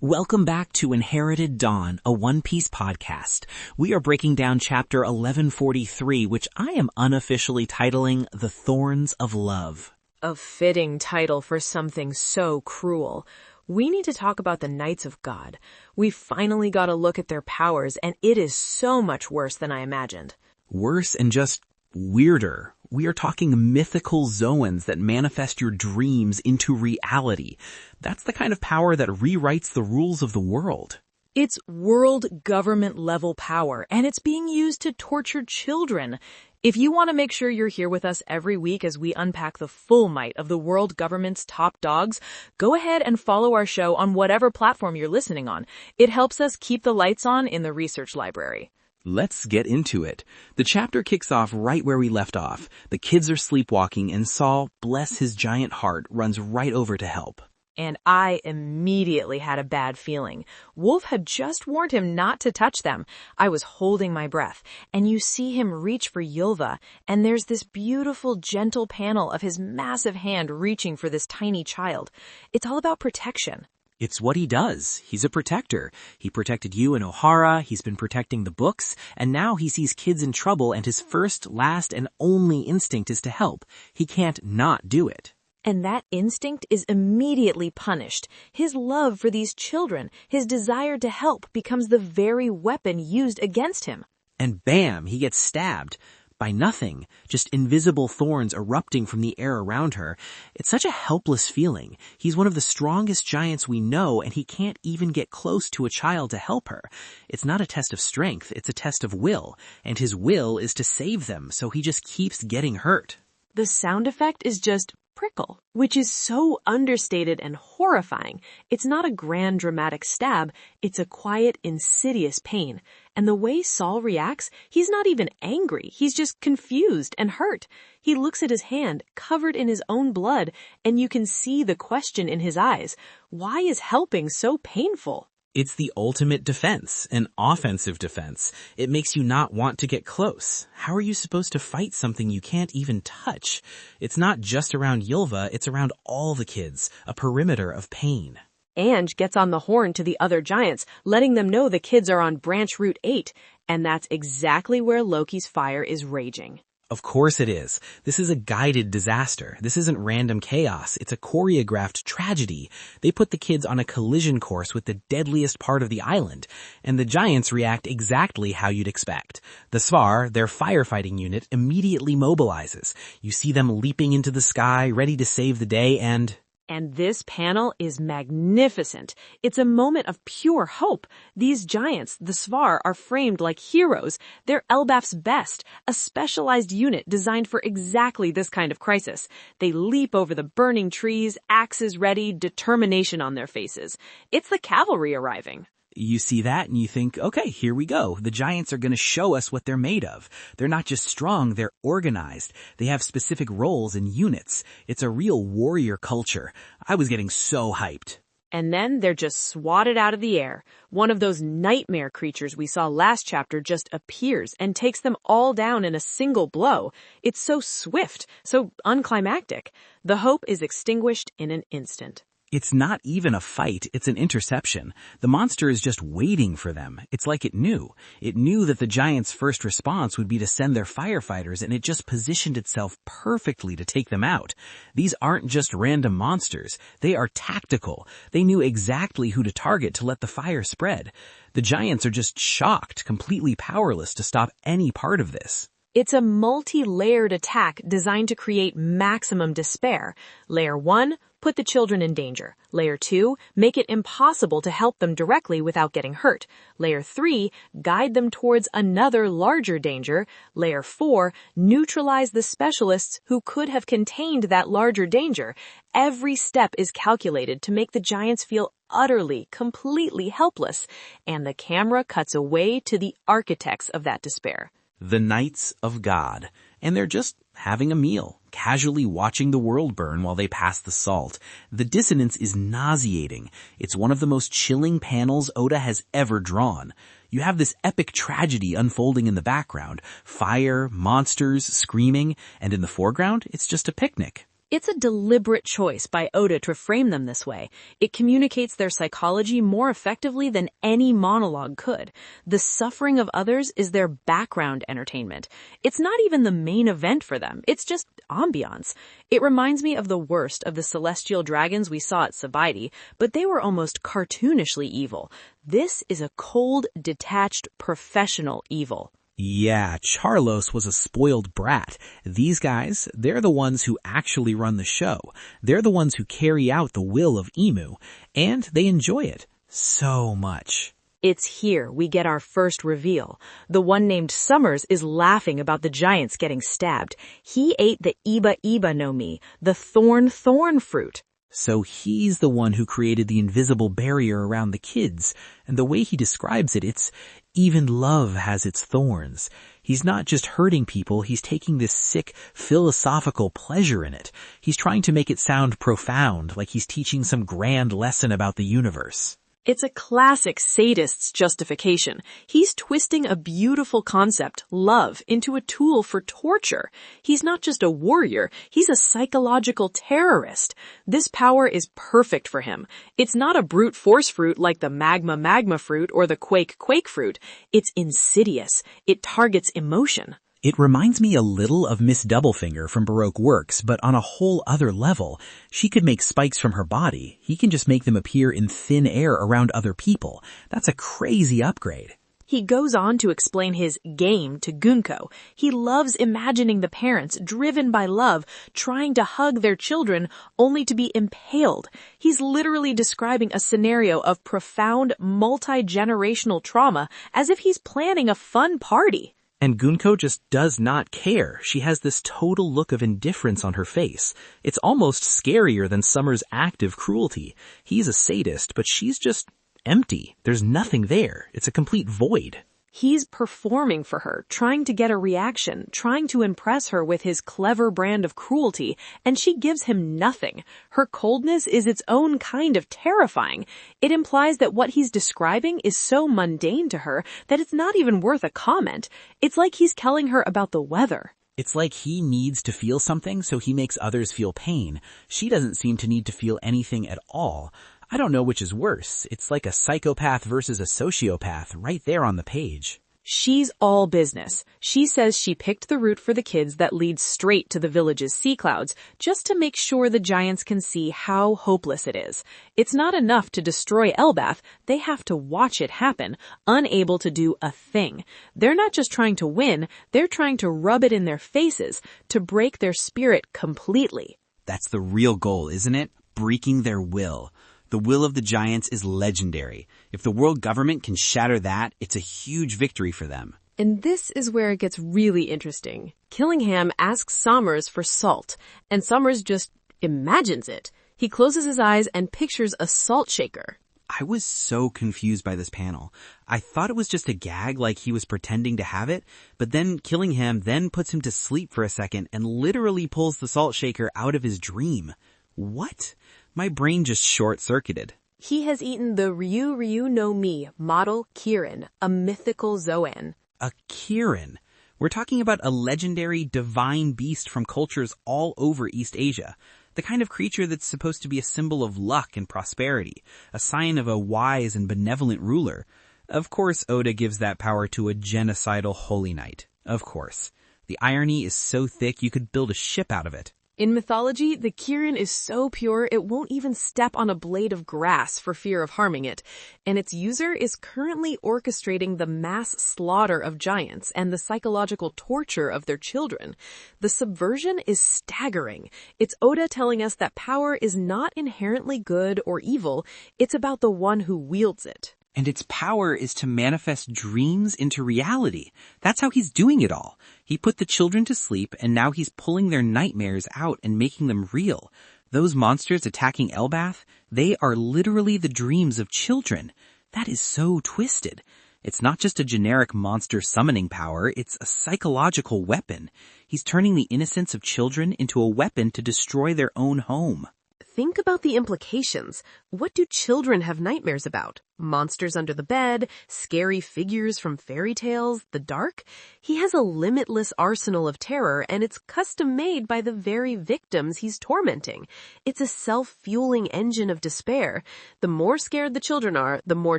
Welcome back to Inherited Dawn, a One Piece podcast. We are breaking down chapter 1143, which I am unofficially titling The Thorns of Love. A fitting title for something so cruel. We need to talk about the Knights of God. We finally got a look at their powers, and it is so much worse than I imagined. Worse and just weirder. We are talking mythical Zoans that manifest your dreams into reality. That's the kind of power that rewrites the rules of the world. It's world government level power, and it's being used to torture children. If you want to make sure you're here with us every week as we unpack the full might of the world government's top dogs, go ahead and follow our show on whatever platform you're listening on. It helps us keep the lights on in the research library. Let's get into it. The chapter kicks off right where we left off. The kids are sleepwalking and Saul, bless his giant heart, runs right over to help. And I immediately had a bad feeling. Wolf had just warned him not to touch them. I was holding my breath, and you see him reach for Ylva, and there's this beautiful, gentle panel of his massive hand reaching for this tiny child. It's all about protection. It's what he does. He's a protector. He protected you and O'Hara, he's been protecting the books, and now he sees kids in trouble and his first, last, and only instinct is to help. He can't not do it. And that instinct is immediately punished. His love for these children, his desire to help, becomes the very weapon used against him. And bam, he gets stabbed. By nothing, just invisible thorns erupting from the air around her. It's such a helpless feeling. He's one of the strongest giants we know, and he can't even get close to a child to help her. It's not a test of strength, it's a test of will, and his will is to save them, so he just keeps getting hurt. The sound effect is just prickle, which is so understated and horrifying. It's not a grand dramatic stab, it's a quiet, insidious pain. And the way Saul reacts, he's not even angry, he's just confused and hurt. He looks at his hand, covered in his own blood, and you can see the question in his eyes. Why is helping so painful? It's the ultimate defense, an offensive defense. It makes you not want to get close. How are you supposed to fight something you can't even touch? It's not just around Ylva, it's around all the kids, a perimeter of pain. Ange gets on the horn to the other giants, letting them know the kids are on Branch Route 8, and that's exactly where Loki's fire is raging. Of course it is. This is a guided disaster. This isn't random chaos. It's a choreographed tragedy. They put the kids on a collision course with the deadliest part of the island, and the giants react exactly how you'd expect. The Svar, their firefighting unit, immediately mobilizes. You see them leaping into the sky, ready to save the day, and this panel is magnificent. It's a moment of pure hope. These giants, the Svar, are framed like heroes. They're Elbaph's best, a specialized unit designed for exactly this kind of crisis. They leap over the burning trees, axes ready, determination on their faces. It's the cavalry arriving. You see that and you think, okay, here we go. The giants are going to show us what they're made of. They're not just strong, they're organized. They have specific roles and units. It's a real warrior culture. I was getting so hyped. And then they're just swatted out of the air. One of those nightmare creatures we saw last chapter just appears and takes them all down in a single blow. It's so swift, so unclimactic. The hope is extinguished in an instant. It's not even a fight, it's an interception. The monster is just waiting for them. It's like it knew. It knew that the giants' first response would be to send their firefighters, and it just positioned itself perfectly to take them out. These aren't just random monsters. They are tactical. They knew exactly who to target to let the fire spread. The giants are just shocked, completely powerless to stop any part of this. It's a multi-layered attack designed to create maximum despair. Layer 1, put the children in danger. Layer 2, make it impossible to help them directly without getting hurt. Layer 3, guide them towards another larger danger. Layer 4, neutralize the specialists who could have contained that larger danger. Every step is calculated to make the giants feel utterly, completely helpless. And the camera cuts away to the architects of that despair. The Knights of God. And they're just having a meal, casually watching the world burn while they pass the salt. The dissonance is nauseating. It's one of the most chilling panels Oda has ever drawn. You have this epic tragedy unfolding in the background, fire, monsters, screaming, and in the foreground, it's just a picnic. It's a deliberate choice by Oda to frame them this way. It communicates their psychology more effectively than any monologue could. The suffering of others is their background entertainment. It's not even the main event for them. It's just ambiance. It reminds me of the worst of the celestial dragons we saw at Sabaidi, but they were almost cartoonishly evil. This is a cold, detached, professional evil. Yeah, Charlos was a spoiled brat. These guys, they're the ones who actually run the show. They're the ones who carry out the will of Emu, and they enjoy it so much. It's here we get our first reveal. The one named Sommers is laughing about the giants getting stabbed. He ate the Iba Iba no Mi, the thorn fruit. So he's the one who created the invisible barrier around the kids, and the way he describes it, it's even love has its thorns. He's not just hurting people, he's taking this sick philosophical pleasure in it. He's trying to make it sound profound, like he's teaching some grand lesson about the universe. It's a classic sadist's justification. He's twisting a beautiful concept, love, into a tool for torture. He's not just a warrior, he's a psychological terrorist. This power is perfect for him. It's not a brute force fruit like the magma fruit or the quake fruit. It's insidious. It targets emotion. It reminds me a little of Miss Doublefinger from Baroque Works, but on a whole other level. She could make spikes from her body. He can just make them appear in thin air around other people. That's a crazy upgrade. He goes on to explain his game to Gunko. He loves imagining the parents, driven by love, trying to hug their children, only to be impaled. He's literally describing a scenario of profound, multi-generational trauma as if he's planning a fun party. And Gunko just does not care. She has this total look of indifference on her face. It's almost scarier than Sommers' active cruelty. He's a sadist, but she's just empty. There's nothing there. It's a complete void. He's performing for her, trying to get a reaction, trying to impress her with his clever brand of cruelty, and she gives him nothing. Her coldness is its own kind of terrifying. It implies that what he's describing is so mundane to her that it's not even worth a comment. It's like he's telling her about the weather. It's like he needs to feel something, so he makes others feel pain. She doesn't seem to need to feel anything at all. I don't know which is worse. It's like a psychopath versus a sociopath right there on the page. She's all business. She says she picked the route for the kids that leads straight to the village's sea clouds, just to make sure the giants can see how hopeless it is. It's not enough to destroy Elbaph. They have to watch it happen, unable to do a thing. They're not just trying to win, they're trying to rub it in their faces, to break their spirit completely. That's the real goal, isn't it? Breaking their will. The will of the giants is legendary. If the world government can shatter that, it's a huge victory for them. And this is where it gets really interesting. Killingham asks Sommers for salt, and Sommers just imagines it. He closes his eyes and pictures a salt shaker. I was so confused by this panel. I thought it was just a gag, like he was pretending to have it, but then Killingham then puts him to sleep for a second and literally pulls the salt shaker out of his dream. What? My brain just short-circuited. He has eaten the Ryu no Mi model Kirin, a mythical Zoan. A Kirin. We're talking about a legendary divine beast from cultures all over East Asia. The kind of creature that's supposed to be a symbol of luck and prosperity, a sign of a wise and benevolent ruler. Of course, Oda gives that power to a genocidal holy knight. Of course. The irony is so thick you could build a ship out of it. In mythology, the Kirin is so pure it won't even step on a blade of grass for fear of harming it, and its user is currently orchestrating the mass slaughter of giants and the psychological torture of their children. The subversion is staggering. It's Oda telling us that power is not inherently good or evil, it's about the one who wields it. And its power is to manifest dreams into reality. That's how he's doing it all. He put the children to sleep, and now he's pulling their nightmares out and making them real. Those monsters attacking Elbaph, they are literally the dreams of children. That is so twisted. It's not just a generic monster summoning power, it's a psychological weapon. He's turning the innocence of children into a weapon to destroy their own home. Think about the implications. What do children have nightmares about? Monsters under the bed, scary figures from fairy tales, the dark? He has a limitless arsenal of terror, and it's custom-made by the very victims he's tormenting. It's a self-fueling engine of despair. The more scared the children are, the more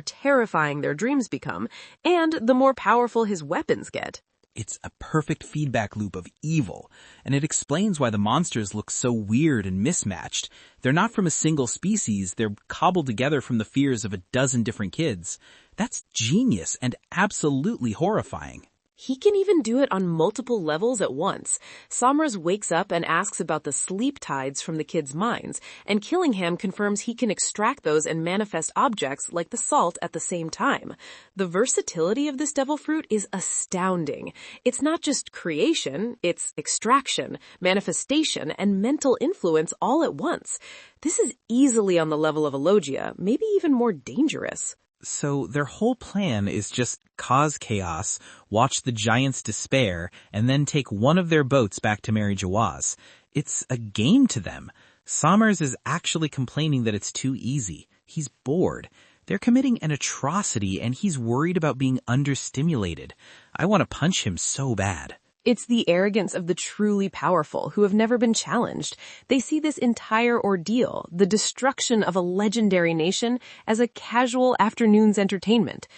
terrifying their dreams become, and the more powerful his weapons get. It's a perfect feedback loop of evil, and it explains why the monsters look so weird and mismatched. They're not from a single species, they're cobbled together from the fears of a dozen different kids. That's genius and absolutely horrifying. He can even do it on multiple levels at once. Sommers wakes up and asks about the sleep tides from the kids' minds, and Killingham confirms he can extract those and manifest objects like the salt at the same time. The versatility of this devil fruit is astounding. It's not just creation, it's extraction, manifestation, and mental influence all at once. This is easily on the level of a logia, maybe even more dangerous. So their whole plan is just cause chaos, watch the giants despair, and then take one of their boats back to Mary Jawaz. It's a game to them. Sommers is actually complaining that it's too easy. He's bored. They're committing an atrocity, and he's worried about being understimulated. I want to punch him so bad. It's the arrogance of the truly powerful who have never been challenged. They see this entire ordeal, the destruction of a legendary nation, as a casual afternoon's entertainment.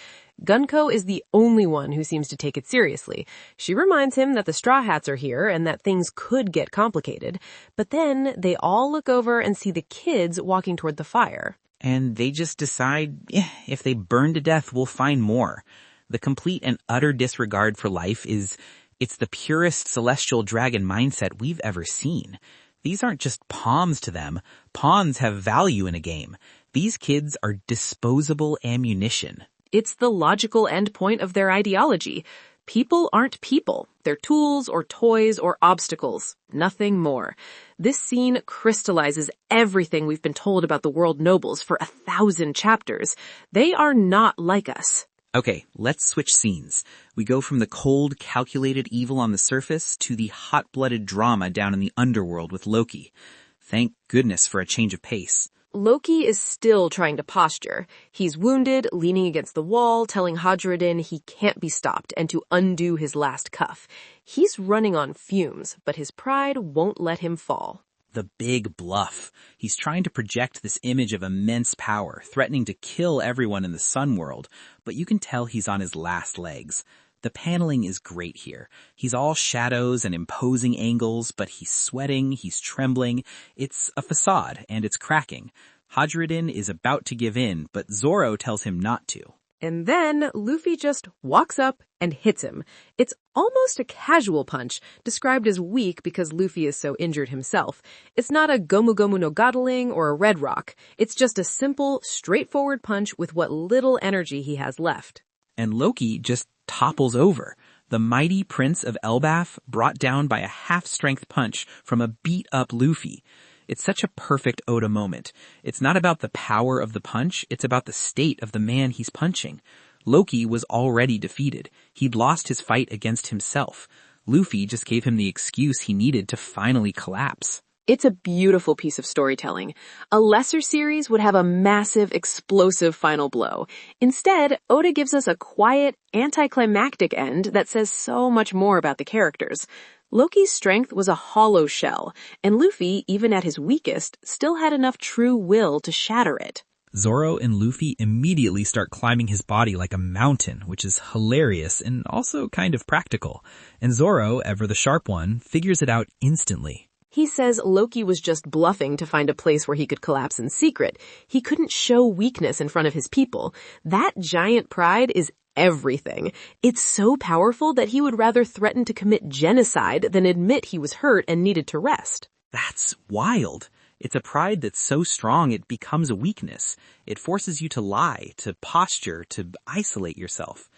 Gunko is the only one who seems to take it seriously. She reminds him that the Straw Hats are here and that things could get complicated. But then they all look over and see the kids walking toward the fire. And they just decide, if they burn to death, we'll find more. The complete and utter disregard for life It's the purest celestial dragon mindset we've ever seen. These aren't just pawns to them. Pawns have value in a game. These kids are disposable ammunition. It's the logical endpoint of their ideology. People aren't people. They're tools or toys or obstacles. Nothing more. This scene crystallizes everything we've been told about the world nobles for 1,000 chapters. They are not like us. Okay, let's switch scenes. We go from the cold, calculated evil on the surface to the hot-blooded drama down in the underworld with Loki. Thank goodness for a change of pace. Loki is still trying to posture. He's wounded, leaning against the wall, telling Hajrudin he can't be stopped and to undo his last cuff. He's running on fumes, but his pride won't let him fall. The big bluff. He's trying to project this image of immense power, threatening to kill everyone in the sun world, but you can tell he's on his last legs. The paneling is great here. He's all shadows and imposing angles, but he's sweating, he's trembling. It's a facade, and it's cracking. Hajrudin is about to give in, but Zoro tells him not to. And then Luffy just walks up and hits him. It's almost a casual punch, described as weak because Luffy is so injured himself. It's not a Gomu Gomu no Gatling or a Red Rock. It's just a simple, straightforward punch with what little energy he has left. And Loki just topples over. The mighty Prince of Elbaph brought down by a half-strength punch from a beat-up Luffy. It's such a perfect Oda moment. It's not about the power of the punch, it's about the state of the man he's punching. Loki was already defeated. He'd lost his fight against himself. Luffy just gave him the excuse he needed to finally collapse. It's a beautiful piece of storytelling. A lesser series would have a massive, explosive final blow. Instead, Oda gives us a quiet, anticlimactic end that says so much more about the characters. Loki's strength was a hollow shell, and Luffy, even at his weakest, still had enough true will to shatter it. Zoro and Luffy immediately start climbing his body like a mountain, which is hilarious and also kind of practical. And Zoro, ever the sharp one, figures it out instantly. He says Loki was just bluffing to find a place where he could collapse in secret. He couldn't show weakness in front of his people. That giant pride is everything. It's so powerful that he would rather threaten to commit genocide than admit he was hurt and needed to rest. That's wild. It's a pride that's so strong it becomes a weakness. It forces you to lie, to posture, to isolate yourself.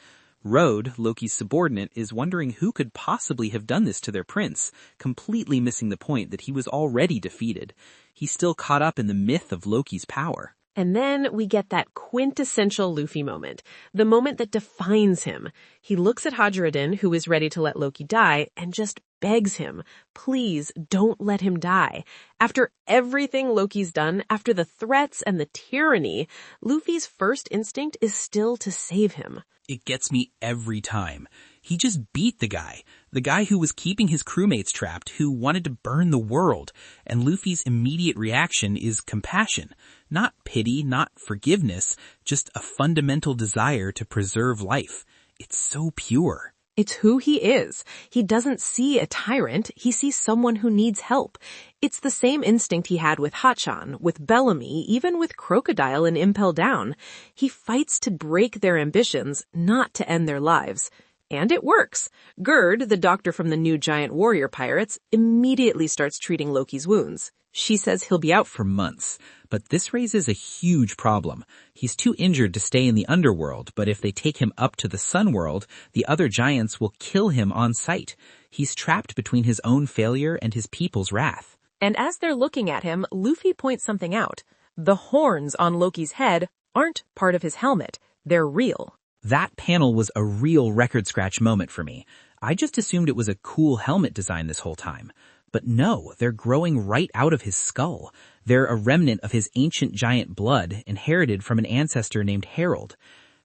Road, Loki's subordinate, is wondering who could possibly have done this to their prince, completely missing the point that he was already defeated. He's still caught up in the myth of Loki's power. And then we get that quintessential Luffy moment, the moment that defines him. He looks at Hajrudin, who is ready to let Loki die, and just begs him, please don't let him die. After everything Loki's done, after the threats and the tyranny, Luffy's first instinct is still to save him. It gets me every time. He just beat the guy who was keeping his crewmates trapped, who wanted to burn the world, and Luffy's immediate reaction is compassion. Not pity, not forgiveness, just a fundamental desire to preserve life. It's so pure. It's who he is. He doesn't see a tyrant, he sees someone who needs help. It's the same instinct he had with Hachan, with Bellamy, even with Crocodile and Impel Down. He fights to break their ambitions, not to end their lives. And it works. Gerd, the doctor from the new giant warrior pirates, immediately starts treating Loki's wounds. She says he'll be out for months. But this raises a huge problem. He's too injured to stay in the underworld, but if they take him up to the sun world, the other giants will kill him on sight. He's trapped between his own failure and his people's wrath. And as they're looking at him, Luffy points something out. The horns on Loki's head aren't part of his helmet. They're real. That panel was a real record scratch moment for me. I just assumed it was a cool helmet design this whole time. But no, they're growing right out of his skull. They're a remnant of his ancient giant blood, inherited from an ancestor named Harold.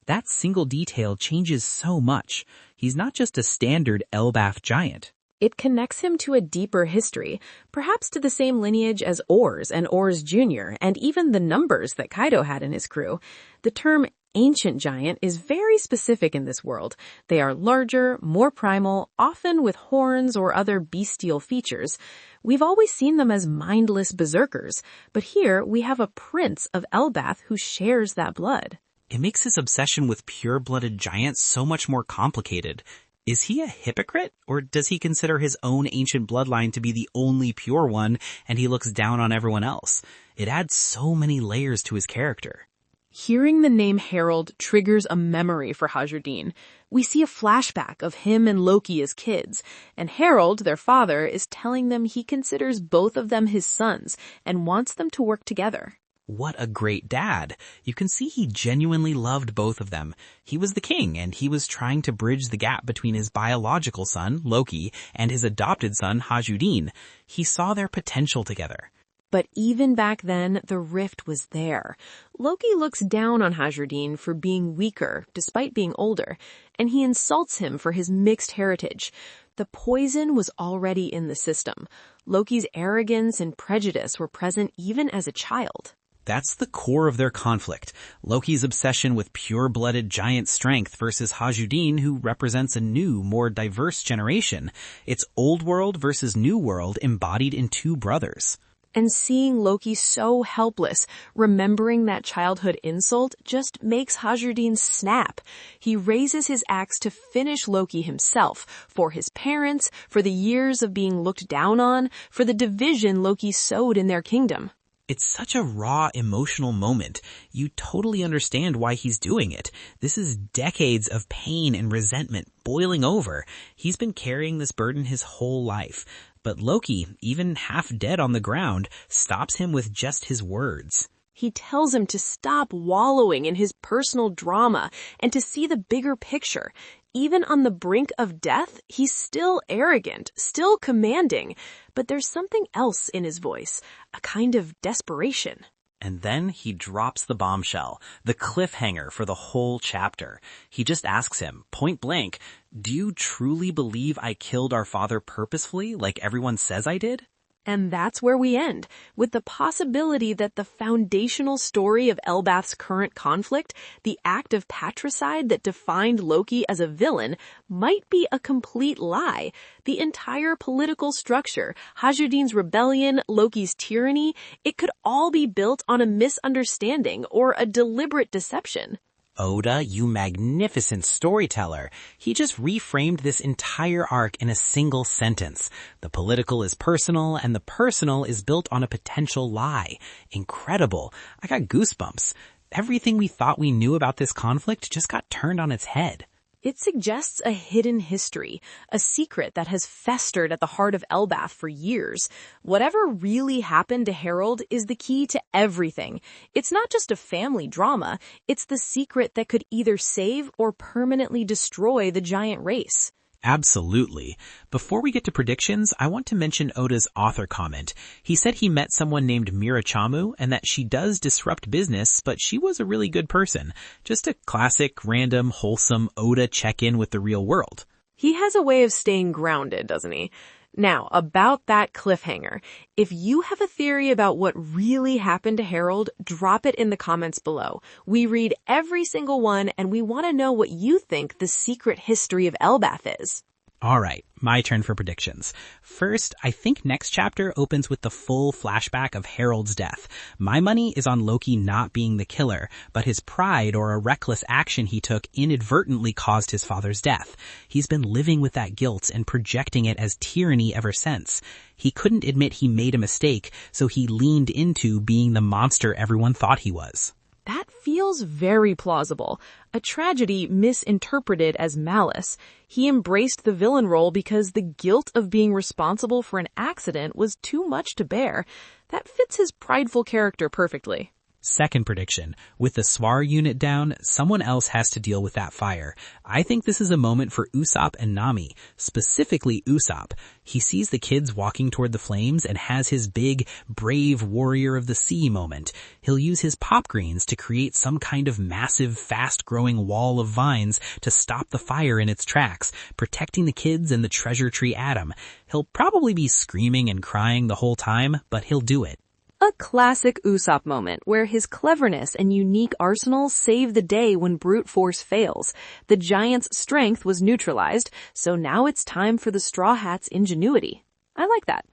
That single detail changes so much. He's not just a standard Elbaph giant. It connects him to a deeper history, perhaps to the same lineage as Oars and Oars Jr., and even the numbers that Kaido had in his crew. The term ancient giant is very specific in this world. They are larger, more primal, often with horns or other bestial features. We've always seen them as mindless berserkers, but here we have a prince of Elbaph who shares that blood. It makes his obsession with pure-blooded giants so much more complicated. Is he a hypocrite, or does he consider his own ancient bloodline to be the only pure one, and he looks down on everyone else? It adds so many layers to his character. Hearing the name Harold triggers a memory for Hajrudin. We see a flashback of him and Loki as kids, and Harold, their father, is telling them he considers both of them his sons and wants them to work together. What a great dad. You can see he genuinely loved both of them. He was the king, and he was trying to bridge the gap between his biological son, Loki, and his adopted son, Hajrudin. He saw their potential together. But even back then, the rift was there. Loki looks down on Hajrudin for being weaker, despite being older, and he insults him for his mixed heritage. The poison was already in the system. Loki's arrogance and prejudice were present even as a child. That's the core of their conflict. Loki's obsession with pure-blooded giant strength versus Hajrudin, who represents a new, more diverse generation. It's old world versus new world embodied in two brothers. And seeing Loki so helpless, remembering that childhood insult, just makes Hajrudin snap. He raises his axe to finish Loki himself, for his parents, for the years of being looked down on, for the division Loki sowed in their kingdom. It's such a raw, emotional moment. You totally understand why he's doing it. This is decades of pain and resentment boiling over. He's been carrying this burden his whole life. But Loki, even half dead on the ground, stops him with just his words. He tells him to stop wallowing in his personal drama and to see the bigger picture. Even on the brink of death, he's still arrogant, still commanding. But there's something else in his voice, a kind of desperation. And then he drops the bombshell, the cliffhanger for the whole chapter. He just asks him, point blank, do you truly believe I killed our father purposefully, like everyone says I did? And that's where we end, with the possibility that the foundational story of Elbaph's current conflict, the act of patricide that defined Loki as a villain, might be a complete lie. The entire political structure, Hajrudin's rebellion, Loki's tyranny, it could all be built on a misunderstanding or a deliberate deception. Oda, you magnificent storyteller. He just reframed this entire arc in a single sentence. The political is personal, and the personal is built on a potential lie. Incredible. I got goosebumps. Everything we thought we knew about this conflict just got turned on its head. It suggests a hidden history, a secret that has festered at the heart of Elbaph for years. Whatever really happened to Harold is the key to everything. It's not just a family drama, it's the secret that could either save or permanently destroy the giant race. Absolutely. Before we get to predictions, I want to mention Oda's author comment. He said he met someone named Mirachamu and that she does disrupt business, but she was a really good person. Just a classic, random, wholesome Oda check-in with the real world. He has a way of staying grounded, doesn't he? Now, about that cliffhanger. If you have a theory about what really happened to Harold, drop it in the comments below. We read every single one, and we want to know what you think the secret history of Elbaph is. All right, my turn for predictions. First, I think next chapter opens with the full flashback of Harold's death. My money is on Loki not being the killer, but his pride or a reckless action he took inadvertently caused his father's death. He's been living with that guilt and projecting it as tyranny ever since. He couldn't admit he made a mistake, so he leaned into being the monster everyone thought he was. That feels very plausible. A tragedy misinterpreted as malice. He embraced the villain role because the guilt of being responsible for an accident was too much to bear. That fits his prideful character perfectly. Second prediction. With the Swar unit down, someone else has to deal with that fire. I think this is a moment for Usopp and Nami, specifically Usopp. He sees the kids walking toward the flames and has his big, brave warrior of the sea moment. He'll use his pop greens to create some kind of massive, fast-growing wall of vines to stop the fire in its tracks, protecting the kids and the treasure tree Adam. He'll probably be screaming and crying the whole time, but he'll do it. A classic Usopp moment where his cleverness and unique arsenal save the day when brute force fails. The giant's strength was neutralized, so now it's time for the Straw Hat's ingenuity. I like that.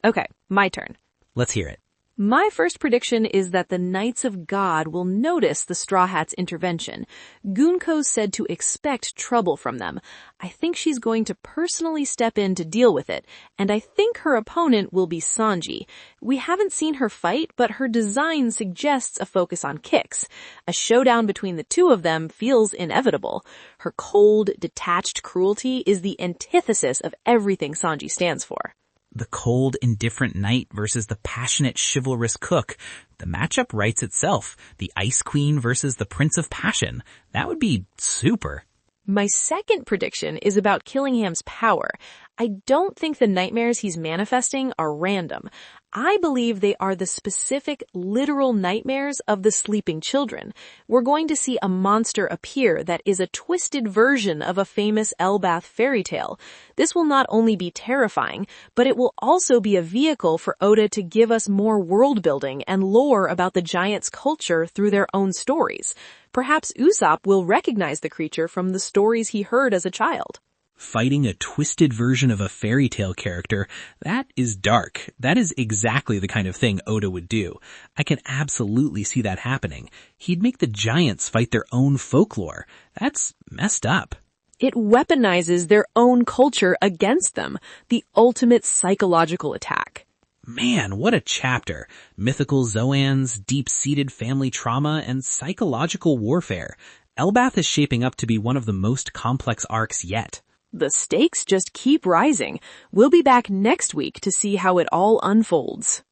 Okay, my turn. Let's hear it. My first prediction is that the Knights of God will notice the Straw Hat's intervention. Gunko said to expect trouble from them. I think she's going to personally step in to deal with it, and I think her opponent will be Sanji. We haven't seen her fight, but her design suggests a focus on kicks. A showdown between the two of them feels inevitable. Her cold, detached cruelty is the antithesis of everything Sanji stands for. The cold, indifferent knight versus the passionate, chivalrous cook. The matchup writes itself. The Ice Queen versus the Prince of Passion. That would be super. My second prediction is about Killingham's power. I don't think the nightmares he's manifesting are random. I believe they are the specific, literal nightmares of the sleeping children. We're going to see a monster appear that is a twisted version of a famous Elbaph fairy tale. This will not only be terrifying, but it will also be a vehicle for Oda to give us more world building and lore about the giants' culture through their own stories. Perhaps Usopp will recognize the creature from the stories he heard as a child. Fighting a twisted version of a fairy tale character, that is dark. That is exactly the kind of thing Oda would do. I can absolutely see that happening. He'd make the giants fight their own folklore. That's messed up. It weaponizes their own culture against them, the ultimate psychological attack. Man, what a chapter. Mythical Zoans, deep-seated family trauma, and psychological warfare. Elbaph is shaping up to be one of the most complex arcs yet. The stakes just keep rising. We'll be back next week to see how it all unfolds.